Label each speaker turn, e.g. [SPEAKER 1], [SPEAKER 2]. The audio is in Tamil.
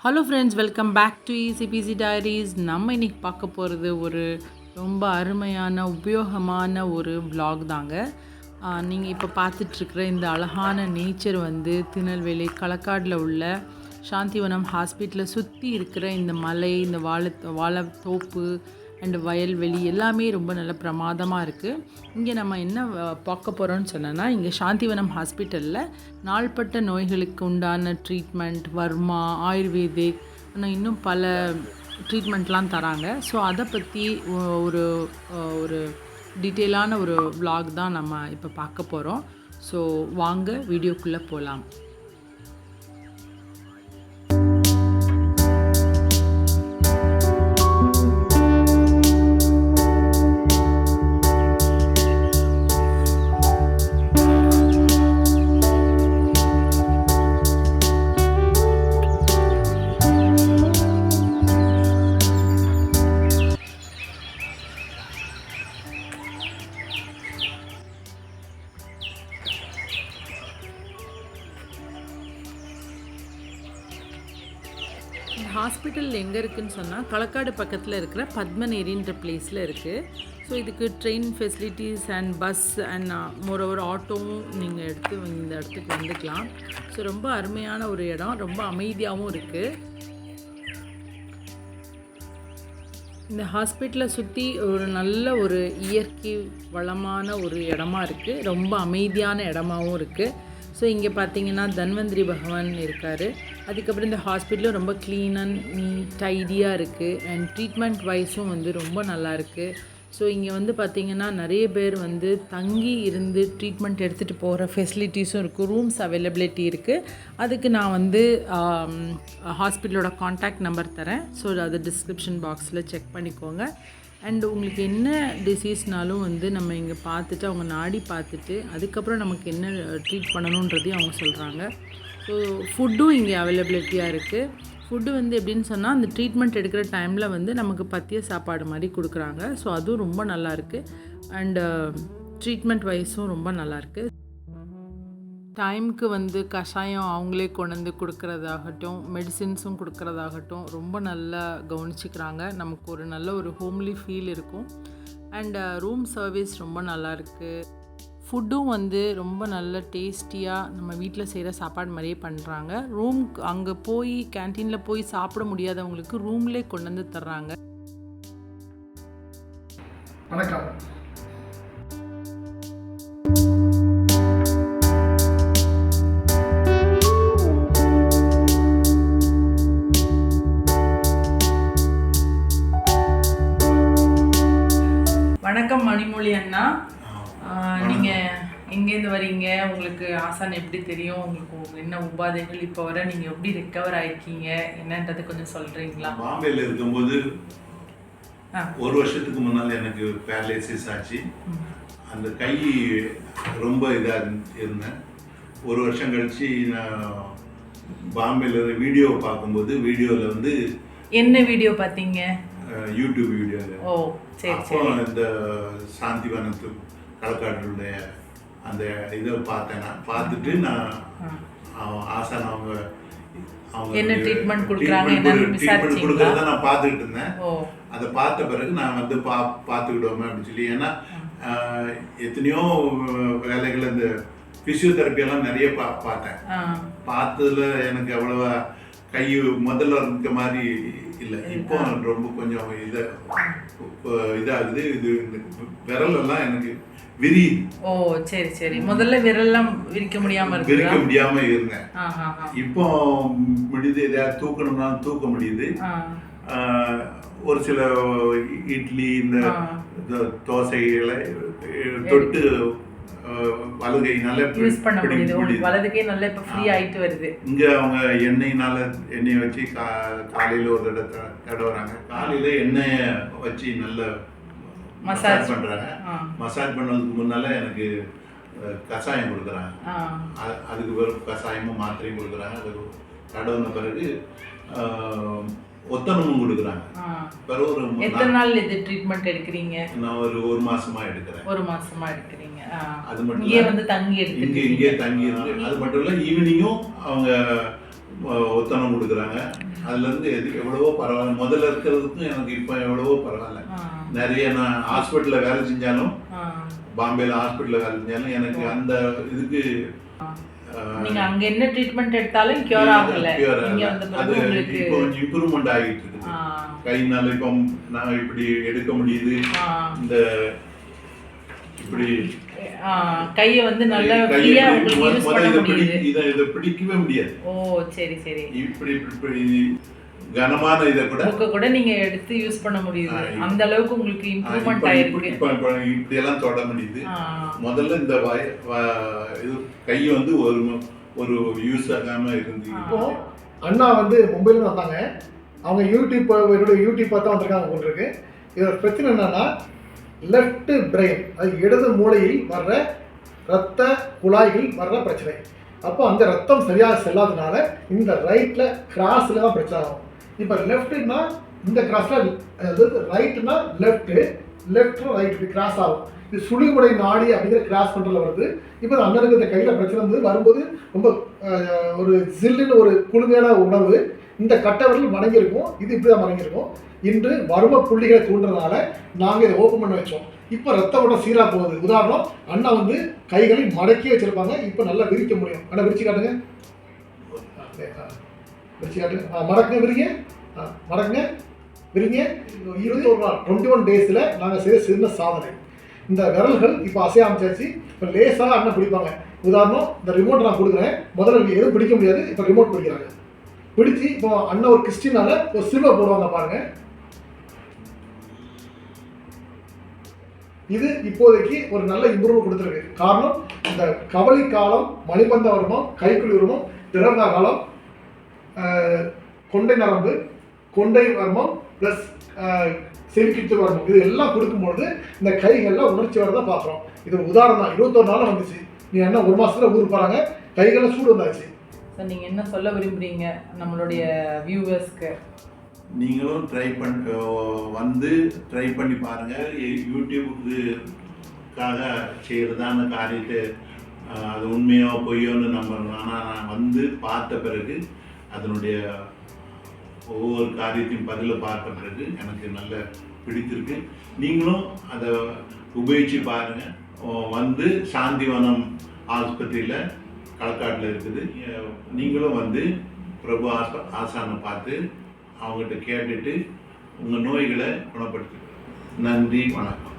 [SPEAKER 1] Hello friends, welcome back to Easy Diaries. நம்ம இன்றைக்கி பார்க்க போகிறது ஒரு ரொம்ப அருமையான உபயோகமான ஒரு vlog தாங்க. நீங்கள் இப்போ பார்த்துட்ருக்குற இந்த அழகான நேச்சர் திருநெல்வேலி களக்காடில் உள்ள சாந்திவனம் ஹாஸ்பிட்டலை சுற்றி இருக்கிற இந்த மலை, இந்த வாழைத்தோப்பு அண்டு வயல்வெளி எல்லாமே ரொம்ப நல்ல பிரமாதமாக இருக்குது. இங்கே நம்ம என்ன பார்க்க போகிறோன்னு சொன்னோன்னா, இங்கே சாந்திவனம் ஹாஸ்பிட்டலில் நாள்பட்ட நோய்களுக்கு உண்டான ட்ரீட்மெண்ட், வர்மா, ஆயுர்வேதிக், இன்னும் பல ட்ரீட்மெண்ட்லாம் தராங்க. ஸோ அதை பற்றி ஒரு ஒரு டீட்டெயிலான ஒரு vlog தான் நம்ம இப்போ பார்க்க போகிறோம். ஸோ வாங்க வீடியோக்குள்ளே போகலாம். ஹாஸ்பிட்டல் எங்கே இருக்குதுன்னு சொன்னால், களக்காடு பக்கத்தில் இருக்கிற பத்மநேரின்ற பிளேஸில் இருக்குது. ஸோ இதுக்கு train facilities and bus and moreover ஆட்டோவும் நீங்கள் எடுத்து இந்த இடத்துக்கு வந்துக்கலாம். ஸோ ரொம்ப அருமையான ஒரு இடம், ரொம்ப அமைதியாகவும் இருக்குது. இந்த ஹாஸ்பிட்டலை சுற்றி ஒரு நல்ல ஒரு இயற்கை வளமான ஒரு இடமா இருக்குது, ரொம்ப அமைதியான இடமாகவும் இருக்குது. ஸோ இங்கே பார்த்தீங்கன்னா தன்வந்திரி பகவான் இருக்கார். அதுக்கப்புறம் இந்த ஹாஸ்பிட்டலும் ரொம்ப க்ளீன் அண்ட் நீட் ஐடியாக இருக்குது. அண்ட் ட்ரீட்மெண்ட் வைஸும் ரொம்ப நல்லா இருக்குது. ஸோ இங்கே பார்த்தீங்கன்னா நிறைய பேர் தங்கி இருந்து ட்ரீட்மெண்ட் எடுத்துகிட்டு போகிற ஃபெசிலிட்டிஸும் இருக்குது, ரூம்ஸ் அவைலபிலிட்டி இருக்குது. அதுக்கு நான் ஹாஸ்பிட்டலோட காண்டாக்ட் நம்பர் தரேன். ஸோ அது டிஸ்கிரிப்ஷன் பாக்ஸில் செக் பண்ணிக்கோங்க. அண்ட் உங்களுக்கு என்ன டிசீஸ்னாலும் நம்ம இங்கே பார்த்துட்டு, அவங்க நாடி பார்த்துட்டு அதுக்கப்புறம் நமக்கு என்ன ட்ரீட் பண்ணணுன்றதையும் அவங்க சொல்கிறாங்க. ஸோ ஃபுட்டும் இங்கே அவைலபிலிட்டியாக இருக்குது. ஃபுட்டு எப்படின்னு சொன்னால், அந்த ட்ரீட்மெண்ட் எடுக்கிற டைமில் நமக்கு பத்திய சாப்பாடு மாதிரி கொடுக்குறாங்க. ஸோ அதுவும் ரொம்ப நல்லாயிருக்கு. அண்டு ட்ரீட்மெண்ட் வைஸும் ரொம்ப நல்லாயிருக்கு. டைமுக்கு கஷாயம் அவங்களே கொண்டு கொடுக்குறதாகட்டும், மெடிசின்ஸும் கொடுக்குறதாகட்டும் ரொம்ப நல்லா கவனிச்சிக்கிறாங்க. நமக்கு ஒரு நல்ல ஒரு ஹோம்லி ஃபீல் இருக்கும். அண்ட் ரூம் சர்வீஸ் ரொம்ப நல்லாயிருக்கு. ஃபுட்டும் ரொம்ப நல்ல டேஸ்டியாக நம்ம வீட்டில் செய்கிற சாப்பாடு மாதிரியே பண்ணுறாங்க. ரூம்க்கு அங்கே போய் கேன்டீனில் போய் சாப்பிட முடியாதவங்களுக்கு ரூம்லேயே கொண்டு தர்றாங்க.
[SPEAKER 2] வணக்கம்.
[SPEAKER 1] வணக்கம் மணிமொழி அண்ணா. நீங்கள் எங்கேருந்து வரீங்க? உங்களுக்கு ஆசான் எப்படி தெரியும்? உங்களுக்கு என்ன உபாதைகள் இப்போ வர, நீங்கள் எப்படி ரெக்கவர் ஆகிருக்கீங்க என்னன்றது கொஞ்சம் சொல்கிறீங்களா?
[SPEAKER 3] பாம்பேல இருக்கும்போது ஒரு வருஷத்துக்கு முன்னால் எனக்கு பேரலைசிஸ் ஆச்சு. அந்த கை ரொம்ப இதாக இருந்தேன். ஒரு வருஷம் கழிச்சு நான் பாம்பேல வீடியோ பார்க்கும்போது, வீடியோவில்
[SPEAKER 1] என்ன வீடியோ பார்த்தீங்க?
[SPEAKER 3] யூடியூப் வீடியோவில்.
[SPEAKER 1] ஓ சரி.
[SPEAKER 3] அப்போ இந்த சாந்திவனத்து களக்காடுடைய அந்த இதை பார்த்துட்டு நான் ஆசான் அவங்க
[SPEAKER 1] என்ன ட்ரீட்மெண்ட் கொடுக்குறத
[SPEAKER 3] நான் பார்த்துக்கிட்டு இருந்தேன். அதை பார்த்த பிறகு நான் பார்த்துக்கிட்டோமே அப்படின்னு சொல்லி, ஏன்னா எத்தனையோ வேலைகள் இந்த ஃபிசியோதெரப்பியெல்லாம் நிறைய பார்த்தேன். பார்த்ததுல எனக்கு அவ்வளவா கை முதல்ல இருக்க மாதிரி இல்லை. இப்போ ரொம்ப கொஞ்சம் இதாகுது. இது விரல் எல்லாம் எனக்கு விரியுது.
[SPEAKER 1] ஓ சரி சரி. முதல்ல விரல்லாம் விரிக்க முடியாம
[SPEAKER 3] இருந்தேன். இப்போ முடியுது. எதையாவது தூக்கணும்னா தூக்க முடியுது. ஒரு சில இட்லி, இந்த தோசைகளை தொட்டு வலதுகை நல்லா
[SPEAKER 1] யூஸ் பண்ண முடியுது. வலதுகை நல்லா இப்போ ஃப்ரீ ஆயிட்டு வருது.
[SPEAKER 3] இங்க அவங்க எண்ணெயை வச்சு காலையில ஒரு தடவுறாங்க. காலையில எண்ணெயை வச்சு நல்லா மசாஜ் பண்றாங்க. மசாஜ் பண்ணதுக்கு முன்னால எனக்கு கஷாயம் கொடுக்குறாங்க. அதுக்கு வெறும் கஷாயமும் மாத்திரையும் கொடுக்குறாங்க. அது தடவுன பிறகு ஒத்தனமும் கொடுக்குறாங்க.
[SPEAKER 1] எத்தனை நாள் இது ட்ரீட்மெண்ட் எடுக்கிறீங்க?
[SPEAKER 3] நான் ஒரு மாசமா எடுக்கிறேன்.
[SPEAKER 1] ஒரு மாசமா எடுக்கிறீங்க.
[SPEAKER 3] அது மட்டும்
[SPEAKER 1] இங்கே தங்கி எடுத்து
[SPEAKER 3] இங்கே தங்கி இருக்கு. அது மட்டும் இல்லை, ஈவினிங்கும் அவங்க ஒத்தனம் கொடுக்குறாங்க. அதுலேருந்து எவ்வளவோ பரவாயில்ல. முதல்ல இருக்கிறதுக்கும் எனக்கு இப்போ எவ்வளவோ பரவாயில்ல. நிறைய நான் ஹாஸ்பிட்டலில் வேலை செஞ்சாலும், பாம்பேல ஹாஸ்பிட்டலில் வேலை செஞ்சாலும் எனக்கு அந்த இதுக்கு
[SPEAKER 1] நீங்க அங்க என்ன ட்ரீட்மெண்ட் எடுத்தாலும் கியூர் ஆகல.
[SPEAKER 3] அது இப்போ கொஞ்சம் இம்ப்ரூவ்மெண்ட் ஆகிட்டு இருக்குது. கைனால இப்போ நான் இப்படி எடுக்க முடியுது. இந்த இப்படி
[SPEAKER 1] கையை வந்து நல்லா ஃப்ரீயா உங்களுக்கு யூஸ் பண்ண முடியுது.
[SPEAKER 3] இதை பிடிக்கவே முடியாது.
[SPEAKER 1] ஓ சரி சரி.
[SPEAKER 3] இப்படி இப்படி கனமான இதை
[SPEAKER 1] கூட நீங்க எடுத்து யூஸ் பண்ண முடியுது. அந்த அளவுக்கு உங்களுக்கு இம்ப்ரூவ்மெண்ட் ஆயிருக்கு.
[SPEAKER 3] இப்போ இப்படி எல்லாம் தொட முடியுது. முதல்ல இந்த இது கை வந்து ஒரு யூஸ் ஆகாம இருந்து.
[SPEAKER 2] இப்போ அண்ணா வந்து மும்பையில வந்தாங்க. அவங்க யூடியூப் பார்த்தா வந்திருக்காங்க போட்டிருக்கு. இதோட பிரச்சனை என்னன்னா, லெஃப்ட் பிரெயின், அது இடது மூளையில் வர்ற இரத்த குழாய்கள் வர்ற பிரச்சனை. அப்போ அந்த ரத்தம் சரியாக செல்லாதனால இந்த ரைட்டில் கிராஸில் தான் பிரச்சனை ஆகும். இப்போ லெஃப்ட்னா இந்த கிராஸில், அதாவது ரைட்னா லெஃப்ட் ரைட் கிராஸ் ஆகும். இது சுழிமுனை நாடி அப்படிங்கிற கிராஸ் பண்ணுறதுல வருது. இப்போ அண்ணனுக்கு இந்த கையில் பிரச்சனை வரும்போது ரொம்ப ஒரு ஜில்லுன்னு ஒரு குளுமையான உணவு இந்த கட்டவரில் மடங்கியிருக்கும். இது இப்படி தான் மடங்கியிருக்கும். இன்று வறும புள்ளிகளை தூண்டுறதுனால நாங்கள் இதை ஓப்பன் பண்ணி வச்சோம். இப்போ ரத்த ஓட்டம் சீராக போகுது. உதாரணம், அண்ணா வந்து கைகளை மடக்கி வச்சிருப்பாங்க. இப்போ நல்லா விரிக்க முடியும். அண்ணா விரிச்சு காட்டுங்க, விரிச்சு காட்டுங்க. மடக்குங்க, விரிங்க, மடக்குங்க, விரிங்க. 21 நாள் 21 டேஸில் நாங்கள் செய்த சின்ன சாதனை. இந்த விரல்கள் இப்போ அசைய ஆரம்பிச்சாச்சு. இப்போ லேசாக அண்ணன் பிடிப்பாங்க. உதாரணம், இந்த ரிமோட் நான் கொடுக்குறேன். முதல்ல எதுவும் பிடிக்க முடியாது. இப்போ ரிமோட் பிடிக்கிறாங்க. பிடிச்சி இப்போ அண்ணன் ஒரு கிறிஸ்டினால ஒரு சிலுவை போடுவாங்க பாருங்க. இது இப்போதைக்கு ஒரு நல்ல இம்ப்ரூவ்மெண்ட் கொடுத்துருக்கு. காரணம், இந்த கவலி காலம், மணிபந்த வருமம், கைக்குழி வருமம், திறந்த காலம், கொண்டை நரம்பு, கொண்டை வர்மம் ப்ளஸ் செவிக்கிட்டு வரணும், இது எல்லாம் கொடுக்கும்பொழுது இந்த கைகள்லாம் உணர்ச்சி வரதை பார்க்குறோம். இது ஒரு உதாரணம் தான். 21 நாள் வந்துச்சு. நீ என்ன ஒரு மாதத்துல ஊருக்கு போகிறாங்க, கைகள்லாம் சூடு வந்தாச்சு.
[SPEAKER 1] சார் நீங்கள் என்ன சொல்ல விரும்புகிறீங்க நம்மளுடைய வியூவர்ஸ்க்கு?
[SPEAKER 3] நீங்களும் ட்ரை பண்ணி பாருங்கள். யூடியூபுக்காக செய்கிறதான காரியத்தை அது உண்மையோ பொய்யோன்னு நம்பணும். ஆனால் நான் வந்து பார்த்த பிறகு அதனுடைய ஒவ்வொரு காரியத்தையும் பதிலை பார்த்த பிறகு எனக்கு நல்ல பிடித்திருக்கு. நீங்களும் அதை உபயோகித்து பாருங்கள். வந்து சாந்திவனம் ஆஸ்பத்திரியில் களக்காட்டில் இருக்குது. நீங்களும் வந்து பிரபு ஆசானை பார்த்து அவங்ககிட்ட கேட்டுட்டு உங்கள் நோய்களை குணப்படுத்திக்கணும். நன்றி, வணக்கம்.